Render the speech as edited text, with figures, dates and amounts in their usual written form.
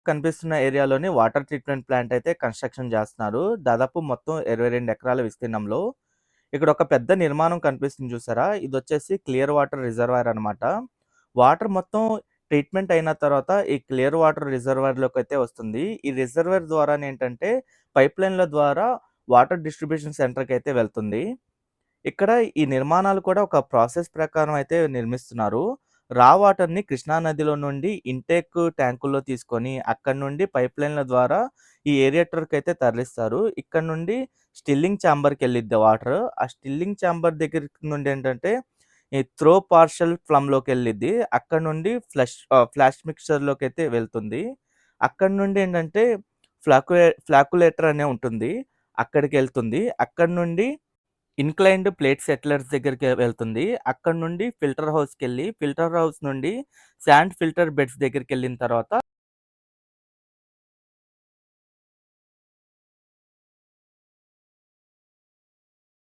కనిపిస్తున్న ఏరియాలోని water treatment plant అయితే construction జేస్తున్నారు. దాదాపు మొత్తం 22 ఎకరాల విస్తీర్ణంలో. ఇక్కడ ఒక పెద్ద నిర్మాణం కనిపిస్తుంది చూసారా? ఇదొచ్చేసి క్లియర్ వాటర్ రిజర్వాయర్ అనమాట. వాటర్ మొత్తం ట్రీట్మెంట్ అయిన తర్వాత ఈ క్లియర్ వాటర్ రిజర్వాయర్‌లోకైతే వస్తుంది. ఈ రిజర్వాయర్ ద్వారానేంటంటే పైప్‌లైన్‌ల ద్వారా వాటర్ డిస్ట్రిబ్యూషన్ సెంటర్‌కైతే వెళ్తుంది. ఇక్కడ ఈ నిర్మాణాలు కూడా ఒక ప్రాసెస్ ప్రకారం అయితే నిర్మిస్తున్నారు. రా వాటర్‌ని కృష్ణా నదిలో నుండి ఇంటేక్ ట్యాంకుల్లో తీసుకొని, అక్కడి నుండి పైప్‌లైన్‌ల ద్వారా ఈ ఏరియేటర్‌కైతే తరలిస్తారు. ఇక్కడ నుండి స్టిల్లింగ్ చాంబర్‌కెళ్ళిద్ది వాటరు. ఆ స్టిల్లింగ్ చాంబర్ దగ్గర నుండి ఏంటంటే, ఈ త్రో పార్షియల్ ఫ్లమ్‌లోకెళ్ళిద్ది. అక్కడి నుండి ఫ్లాష్ మిక్స్చర్‌లోకైతే వెళ్తుంది. అక్కడి నుండి ఏంటంటే, ఫ్లాకులేటర్ అనే ఉంటుంది. అక్కడికెళ్తుంది. అక్కడి నుండి ఇన్‌క్లైన్డ్ ప్లేట్ సెటిలర్స్ దగ్గరికి వెళ్తుంది. అక్కడి నుండి ఫిల్టర్ హౌస్‌కెళ్ళి, ఫిల్టర్ హౌస్ నుండి శాండ్ ఫిల్టర్ బెడ్స్ దగ్గరికెళ్ళిన తర్వాత